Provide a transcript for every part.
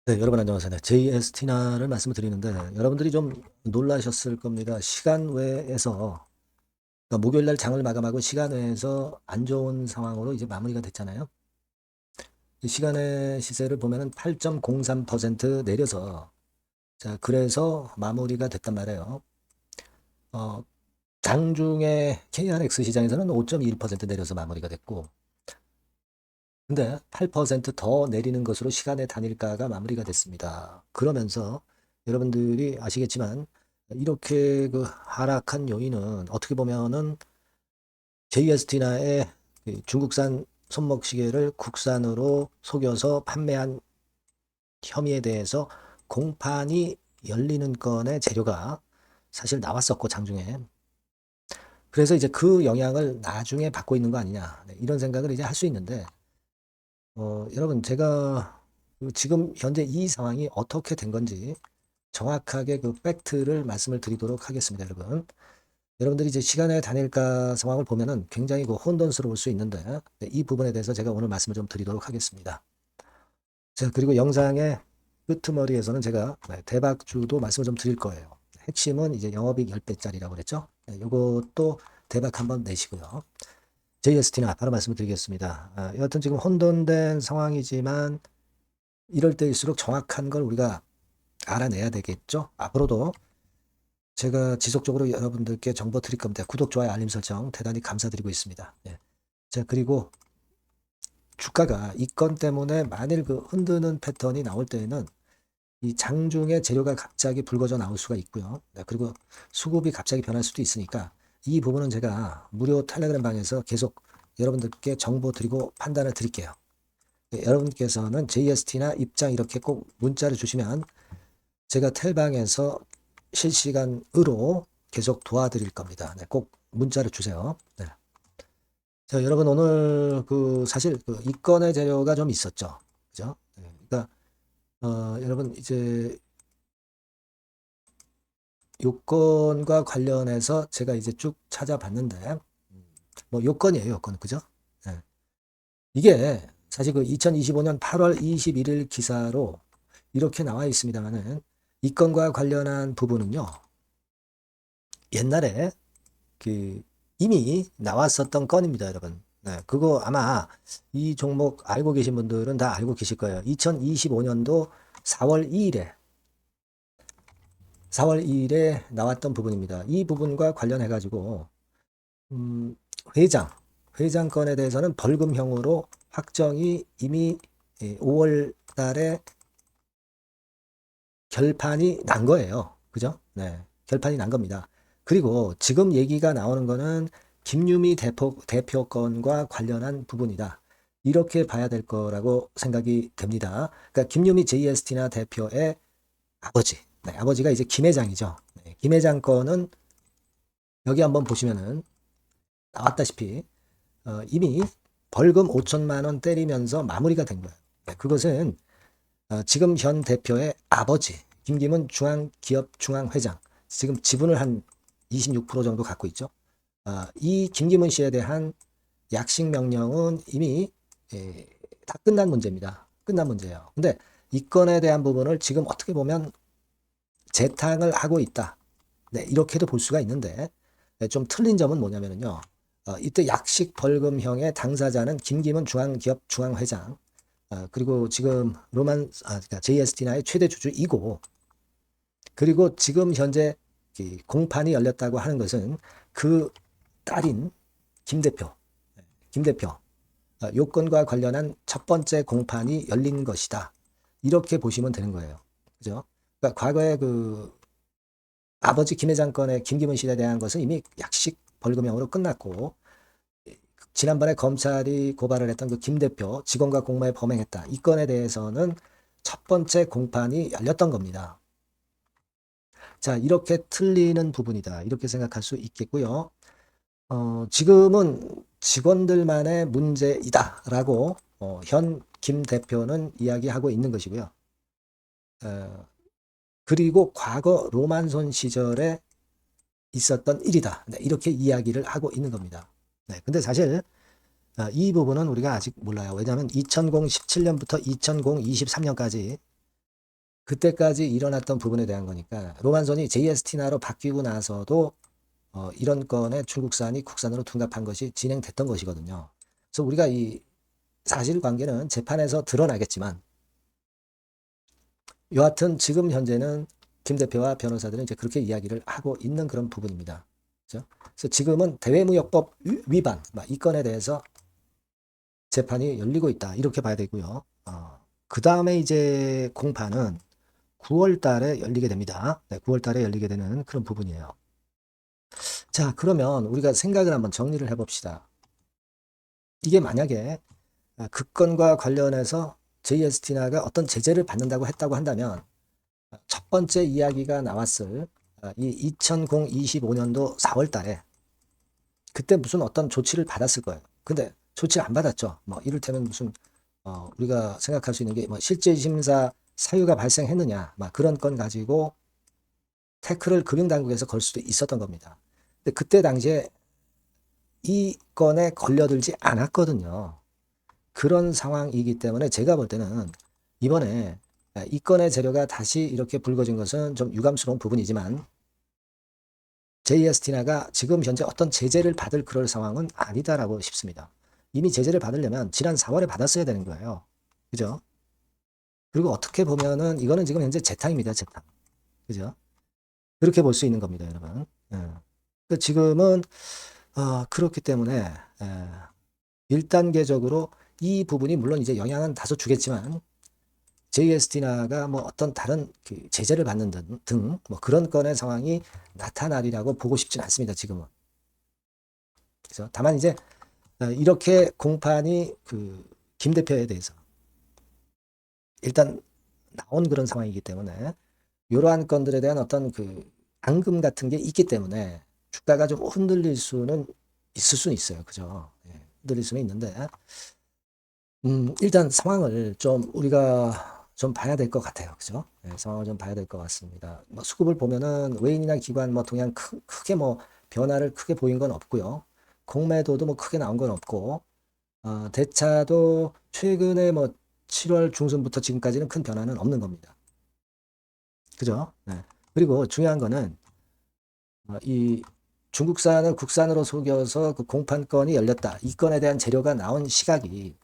네, 여러분 안녕하세요. 네, JST나를 말씀을 드리는데 여러분들이 좀 놀라셨을 겁니다. 시간 외에서 그러니까 목요일 날 장을 마감하고 시간 외에서 안 좋은 상황으로 이제 마무리가 됐잖아요. 이 시간의 시세를 보면은 8.03% 내려서 자, 그래서 마무리가 됐단 말이에요. 어, 장중에 KRX 시장에서는 5.21% 내려서 마무리가 됐고 근데 8%더 내리는 것으로 시간의 단일가가 마무리가 됐습니다. 그러면서 여러분들이 아시겠지만 이렇게 그 하락한 요인은 어떻게 보면은 JST나의 중국산 손목시계를 국산으로 속여서 판매한 혐의에 대해서 공판이 열리는 건의 재료가 사실 나왔었고 장중에 그래서 이제 그 영향을 나중에 받고 있는 거 아니냐 이런 생각을 이제 할 수 있는데 여러분 제가 그 지금 현재 이 상황이 어떻게 된 건지 정확하게 그 팩트를 말씀을 드리도록 하겠습니다, 여러분. 여러분들이 이제 시간의 단일가 상황을 보면은 굉장히 그 혼돈스러울 수 있는데 네, 이 부분에 대해서 제가 오늘 말씀을 좀 드리도록 하겠습니다. 자, 그리고 영상의 끄트머리에서는 제가 네, 대박주도 말씀을 좀 드릴 거예요. 핵심은 이제 영업이익 10배짜리라고 그랬죠. 네, 요것도 대박 한번 내시고요. JST나 바로 말씀을 드리겠습니다. 여하튼 지금 혼돈된 상황이지만 이럴 때일수록 정확한 걸 우리가 알아내야 되겠죠. 앞으로도 제가 지속적으로 여러분들께 정보 드릴 겁니다. 구독, 좋아요, 알림 설정 대단히 감사드리고 있습니다. 예. 자, 그리고 주가가 이 건 때문에 만일 그 흔드는 패턴이 나올 때에는 이 장중에 재료가 갑자기 불거져 나올 수가 있고요. 네, 그리고 수급이 갑자기 변할 수도 있으니까 이 부분은 제가 무료 텔레그램 방에서 계속 여러분들께 정보 드리고 판단을 드릴게요. 네, 여러분께서는 JST나 입장 이렇게 꼭 문자를 주시면 제가 텔방에서 실시간으로 계속 도와드릴 겁니다. 네, 꼭 문자를 주세요. 네. 자, 여러분 오늘 그 사실 그 이건의 재료가 좀 있었죠. 그죠? 네, 그러니까 여러분 이제 요건과 관련해서 제가 이제 쭉 찾아봤는데 뭐 요건이에요, 요건. 그죠? 네. 이게 사실 그 2025년 8월 21일 기사로 이렇게 나와 있습니다만은 이 건과 관련한 부분은요. 옛날에 그 이미 나왔었던 건입니다, 여러분. 네, 그거 아마 이 종목 알고 계신 분들은 다 알고 계실 거예요. 2025년도 4월 2일에 4월 2일에 나왔던 부분입니다. 이 부분과 관련해 가지고 음, 회장 회장 건에 대해서는 벌금형으로 확정이 이미 5월 달에 결판이 난 거예요. 그죠? 네. 결판이 난 겁니다. 그리고 지금 얘기가 나오는 거는 김유미 대표 건과 관련한 부분이다. 이렇게 봐야 될 거라고 생각이 됩니다. 그러니까 김유미 JST나 대표의 아버지. 네, 아버지가 이제 김 회장이죠. 네, 김 회장 건은 여기 한번 보시면은 나왔다시피 이미 벌금 5천만 원 때리면서 마무리가 된 거예요. 네, 그것은 지금 현 대표의 아버지 김기문 중앙기업중앙회장 지금 지분을 한 26% 정도 갖고 있죠. 이 김기문 씨에 대한 약식 명령은 이미 다 끝난 문제입니다. 끝난 문제예요. 근데 이 건에 대한 부분을 지금 어떻게 보면 재탕을 하고 있다. 네, 이렇게도 볼 수가 있는데 네, 좀 틀린 점은 뭐냐면요. 이때 약식 벌금형의 당사자는 김기문 중앙기업중앙회장 그리고 지금 그러니까 JST나의 최대 주주이고, 그리고 지금 현재 공판이 열렸다고 하는 것은 그 딸인 김 대표, 김 대표 요건과 관련한 첫 번째 공판이 열린 것이다. 이렇게 보시면 되는 거예요. 그죠? 그러니까 과거에 그 아버지 김 회장 건의 김기문 씨에 대한 것은 이미 약식 벌금형으로 끝났고, 지난번에 검찰이 고발을 했던 그 김 대표 직원과 공모에 범행했다. 이 건에 대해서는 첫 번째 공판이 열렸던 겁니다. 자, 이렇게 틀리는 부분이다. 이렇게 생각할 수 있겠고요. 지금은 직원들만의 문제이다라고 현 김 대표는 이야기하고 있는 것이고요. 그리고 과거 로만손 시절에 있었던 일이다. 네, 이렇게 이야기를 하고 있는 겁니다. 네, 근데 사실 이 부분은 우리가 아직 몰라요. 왜냐하면 2017년부터 2023년까지 그때까지 일어났던 부분에 대한 거니까 로만손이 JST나로 바뀌고 나서도 이런 건에 중국산이 국산으로 둔갑한 것이 진행됐던 것이거든요. 그래서 우리가 이 사실관계는 재판에서 드러나겠지만 여하튼 지금 현재는 김 대표와 변호사들은 이제 그렇게 이야기를 하고 있는 그런 부분입니다. 그렇죠? 그래서 지금은 대외무역법 위반 이 건에 대해서 재판이 열리고 있다 이렇게 봐야 되고요. 그 다음에 이제 공판은 9월 달에 열리게 됩니다. 네, 9월 달에 열리게 되는 그런 부분이에요. 자, 그러면 우리가 생각을 한번 정리를 해봅시다. 이게 만약에 그 건과 관련해서 JST나가 어떤 제재를 받는다고 했다고 한다면 첫 번째 이야기가 나왔을 이 2025년도 4월 달에 그때 무슨 어떤 조치를 받았을 거예요. 근데 조치를 안 받았죠. 뭐 이를테면 무슨 우리가 생각할 수 있는 게 뭐 실제 심사 사유가 발생했느냐 막 그런 건 가지고 태클을 금융당국에서 걸 수도 있었던 겁니다. 근데 그때 당시에 이 건에 걸려들지 않았거든요. 그런 상황이기 때문에 제가 볼 때는 이번에 이 건의 재료가 다시 이렇게 불거진 것은 좀 유감스러운 부분이지만 JST나가 지금 현재 어떤 제재를 받을 그럴 상황은 아니다라고 싶습니다. 이미 제재를 받으려면 지난 4월에 받았어야 되는 거예요. 그죠? 그리고 어떻게 보면은 이거는 지금 현재 재탕입니다. 재탕. 그죠? 그렇게 볼 수 있는 겁니다, 여러분. 지금은 그렇기 때문에 1단계적으로 이 부분이 물론 이제 영향은 다소 주겠지만 JST나가 뭐 어떤 다른 그 제재를 받는 등 뭐 그런 건의 상황이 나타나리라고 보고 싶진 않습니다. 지금은. 그래서 다만 이제 이렇게 공판이 그 김 대표에 대해서 일단 나온 그런 상황이기 때문에 이러한 건들에 대한 어떤 그 앙금 같은 게 있기 때문에 주가가 좀 흔들릴 수는 있을 수는 있어요. 그죠? 흔들릴 수는 있는데 일단 상황을 좀 우리가 좀 봐야 될 것 같아요. 그죠? 상황을 좀 봐야 될 것 같습니다. 뭐 수급을 보면은 외인이나 기관 뭐 동향 크게 뭐 변화를 크게 보인 건 없고요. 공매도도 뭐 크게 나온 건 없고 대차도 최근에 뭐 7월 중순부터 지금까지는 큰 변화는 없는 겁니다. 그죠? 네. 그리고 중요한 거는 이 중국산을 국산으로 속여서 그 공판건이 열렸다. 이 건에 대한 재료가 나온 시각이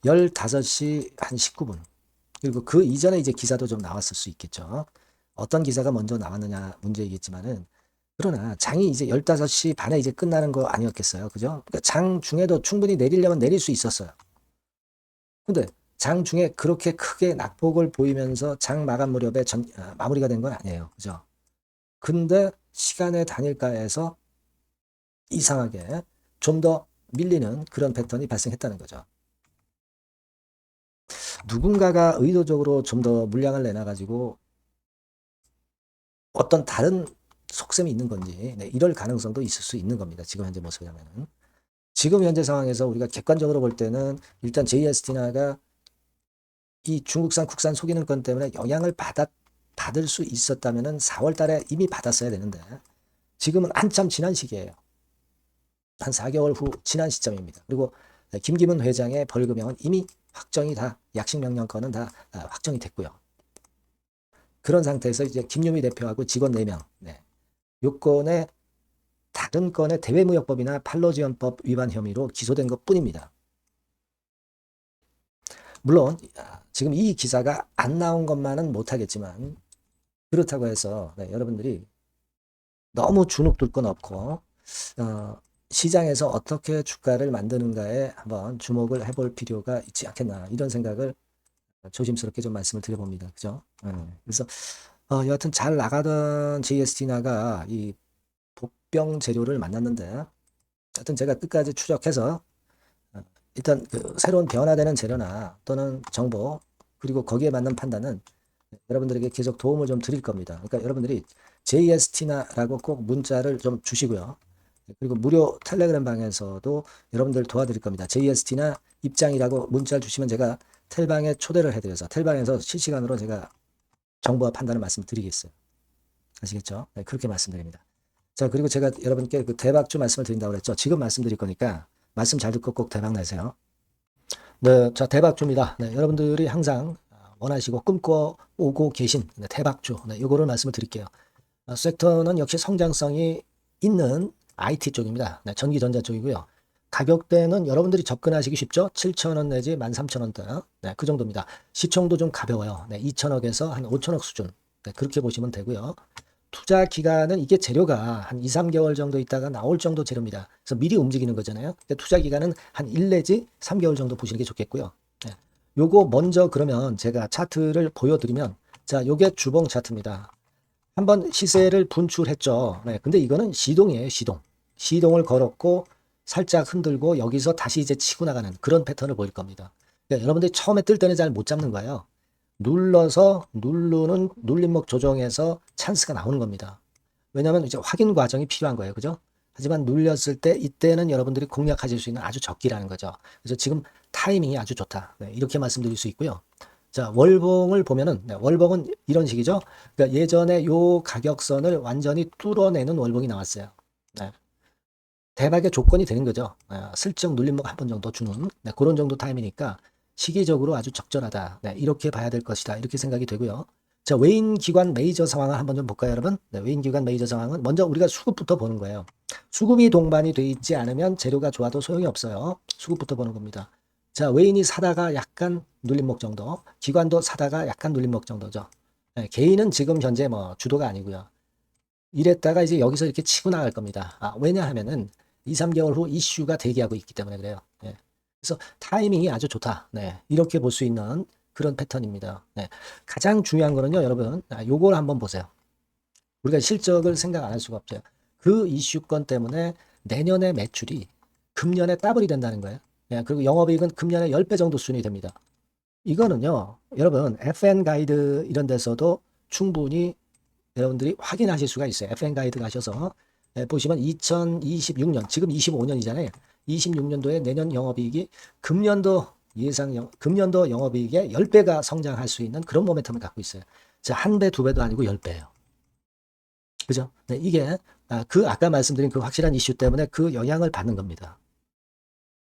15시 한 19분. 그리고 그 이전에 이제 기사도 좀 나왔을 수 있겠죠. 어떤 기사가 먼저 나왔느냐 문제이겠지만은 그러나 장이 이제 15시 반에 이제 끝나는 거 아니었겠어요. 그죠? 그러니까 장 중에도 충분히 내리려면 내릴 수 있었어요. 근데 장 중에 그렇게 크게 낙폭을 보이면서 장 마감 무렵에 마무리가 된 건 아니에요. 그죠? 근데 시간의 단일가에서 이상하게 좀 더 밀리는 그런 패턴이 발생했다는 거죠. 누군가가 의도적으로 좀 더 물량을 내놔가지고 어떤 다른 속셈이 있는 건지 이럴 가능성도 있을 수 있는 겁니다. 지금 현재 모습이라면은. 지금 현재 상황에서 우리가 객관적으로 볼 때는 일단 JST나가 이 중국산 국산 속이는 건 때문에 영향을 받을 수 있었다면은 4월 달에 이미 받았어야 되는데 지금은 한참 지난 시기예요. 한 4개월 후 지난 시점입니다. 그리고 김기문 회장의 벌금형은 이미 확정이 다 약식명령 건은 다 확정이 됐고요. 그런 상태에서 이제 김유미 대표하고 직원 4명 요건에 다른 건의 대외무역법이나 판로지원법 위반 혐의로 기소된 것 뿐입니다. 물론 지금 이 기사가 안 나온 것만은 못하겠지만 그렇다고 해서 여러분들이 너무 주눅들 건 없고 시장에서 어떻게 주가를 만드는가에 한번 주목을 해볼 필요가 있지 않겠나 이런 생각을 조심스럽게 좀 말씀을 드려봅니다. 그죠? 그래서 여하튼 잘 나가던 JST나가 이 복병 재료를 만났는데 하여튼 제가 끝까지 추적해서 일단 그 새로운 변화되는 재료나 또는 정보 그리고 거기에 맞는 판단은 여러분들에게 계속 도움을 좀 드릴 겁니다. 그러니까 여러분들이 JST나라고 꼭 문자를 좀 주시고요. 그리고 무료 텔레그램 방에서도 여러분들 도와드릴 겁니다. JST나 입장이라고 문자를 주시면 제가 텔방에 초대를 해드려서 텔방에서 실시간으로 제가 정보와 판단을 말씀드리겠어요. 아시겠죠? 네, 그렇게 말씀드립니다. 자, 그리고 제가 여러분께 그 대박주 말씀을 드린다고 그랬죠. 지금 말씀드릴 거니까 말씀 잘 듣고 꼭 대박 내세요. 네, 자, 대박주입니다. 네, 여러분들이 항상 원하시고 꿈꿔오고 계신 대박주, 요거를 말씀을 드릴게요. 섹터는 역시 성장성이 있는 IT 쪽입니다. 전기전자 쪽이고요. 가격대는 여러분들이 접근하시기 쉽죠? 7,000원 내지 13,000원대. 그 정도입니다. 시총도 좀 가벼워요. 2천억에서 한 5천억 수준. 그렇게 보시면 되고요. 투자 기간은 이게 재료가 한 2, 3개월 정도 있다가 나올 정도 재료입니다. 그래서 미리 움직이는 거잖아요. 투자 기간은 한 1 내지 3개월 정도 보시는 게 좋겠고요. 요거 먼저 그러면 제가 차트를 보여드리면, 자, 요게 주봉 차트입니다. 한번 시세를 분출했죠. 근데 이거는 시동이에요, 시동. 시동을 걸었고 살짝 흔들고 여기서 다시 이제 치고 나가는 그런 패턴을 보일 겁니다. 여러분들이 처음에 뜰 때는 잘 못 잡는 거예요. 눌러서 누르는 눌림목 조정에서 찬스가 나오는 겁니다. 왜냐하면 이제 확인 과정이 필요한 거예요. 그죠? 하지만 눌렸을 때 이때는 여러분들이 공략하실 수 있는 아주 적기라는 거죠. 그래서 지금 타이밍이 아주 좋다. 이렇게 말씀드릴 수 있고요. 자, 월봉을 보면은, 월봉은 이런 식이죠. 그러니까 예전에 요 가격선을 완전히 뚫어내는 월봉이 나왔어요. 대박의 조건이 되는 거죠. 슬쩍 눌림목 한 번 정도 주는 그런 정도 타임이니까 시기적으로 아주 적절하다. 이렇게 봐야 될 것이다. 이렇게 생각이 되고요. 자, 외인 기관 메이저 상황을 한번 좀 볼까요, 여러분? 외인 기관 메이저 상황은 먼저 우리가 수급부터 보는 거예요. 수급이 동반이 돼 있지 않으면 재료가 좋아도 소용이 없어요. 수급부터 보는 겁니다. 자, 외인이 사다가 약간 눌림목 정도, 기관도 사다가 약간 눌림목 정도죠. 개인은 지금 현재 뭐 주도가 아니고요. 이랬다가 이제 여기서 이렇게 치고 나갈 겁니다. 왜냐하면은 2, 3개월 후 이슈가 대기하고 있기 때문에 그래요. 그래서 타이밍이 아주 좋다. 이렇게 볼 수 있는 그런 패턴입니다. 가장 중요한 거는요, 여러분, 요걸 한번 보세요. 우리가 실적을 생각 안 할 수가 없어요. 그 이슈건 때문에 내년의 매출이 금년에 더블이 된다는 거예요. 그리고 영업이익은 금년에 10배 정도 수준이 됩니다. 이거는요, 여러분, FN 가이드 이런 데서도 충분히 여러분들이 확인하실 수가 있어요. FN 가이드 가셔서 보시면 2026년, 지금 25년이잖아요. 26년도에 내년 영업이익이 금년도 금년도 영업이익의 10배가 성장할 수 있는 그런 모멘텀을 갖고 있어요. 자, 한 배, 두 배도 아니고 10배예요. 그죠? 이게 아까 말씀드린 그 확실한 이슈 때문에 그 영향을 받는 겁니다.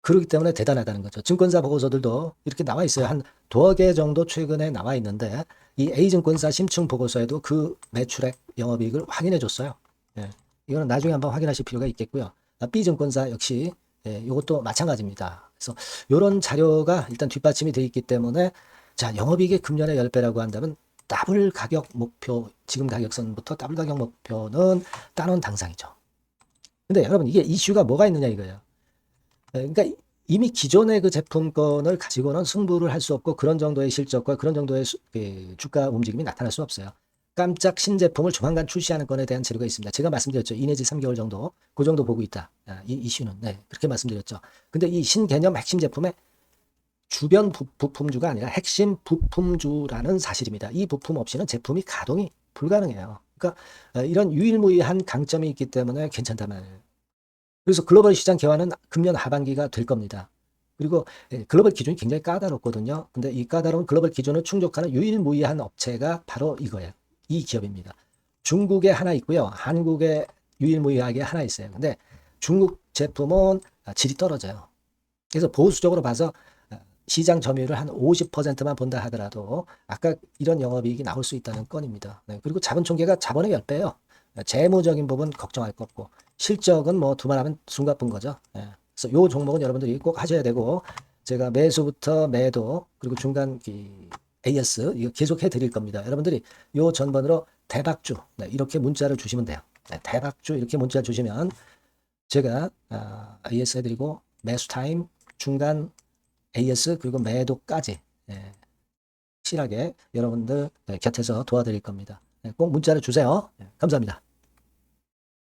그렇기 때문에 대단하다는 거죠. 증권사 보고서들도 이렇게 나와 있어요. 한 두어 개 정도 최근에 나와 있는데 이 A증권사 심층 보고서에도 그 매출액 영업이익을 확인해 줬어요. 이거는 나중에 한번 확인하실 필요가 있겠고요. B증권사 역시 이것도 마찬가지입니다. 그래서 이런 자료가 일단 뒷받침이 되어 있기 때문에 자, 영업이익이 금년에 10배라고 한다면 더블 가격 목표, 지금 가격선부터 더블 가격 목표는 따놓은 당상이죠. 근데 여러분 이게 이슈가 뭐가 있느냐 이거예요. 그러니까 이미 기존의 그 제품권을 가지고는 승부를 할 수 없고 그런 정도의 실적과 그런 정도의 주가 움직임이 나타날 수 없어요. 깜짝 신제품을 조만간 출시하는 건에 대한 재료가 있습니다. 제가 말씀드렸죠. 2 내지 3개월 정도, 그 정도 보고 있다. 이 이슈는. 그렇게 말씀드렸죠. 근데 이 신개념 핵심 제품의 주변 부품주가 아니라 핵심 부품주라는 사실입니다. 이 부품 없이는 제품이 가동이 불가능해요. 그러니까 이런 유일무이한 강점이 있기 때문에 괜찮단 말이에요. 그래서 글로벌 시장 개화는 금년 하반기가 될 겁니다. 그리고 글로벌 기준이 굉장히 까다롭거든요. 근데 이 까다로운 글로벌 기준을 충족하는 유일무이한 업체가 바로 이거예요. 이 기업입니다. 중국에 하나 있고요. 한국에 유일무이하게 하나 있어요. 근데 중국 제품은 질이 떨어져요. 그래서 보수적으로 봐서 시장 점유율을 한 50%만 본다 하더라도 아까 이런 영업이익이 나올 수 있다는 건입니다. 그리고 자본 총계가 자본의 10배예요. 재무적인 부분 걱정할 거 없고 실적은 뭐 두말하면 숨가쁜 거죠. 그래서 요 종목은 여러분들이 꼭 하셔야 되고 제가 매수부터 매도 그리고 중간 AS 이거 계속 해드릴 겁니다. 여러분들이 요 전번으로 대박주 이렇게 문자를 주시면 돼요. 대박주 이렇게 문자 주시면 제가 AS 해드리고 매수 타임 중간 AS 그리고 매도까지 확실하게 여러분들 곁에서 도와드릴 겁니다. 꼭 문자를 주세요. 감사합니다.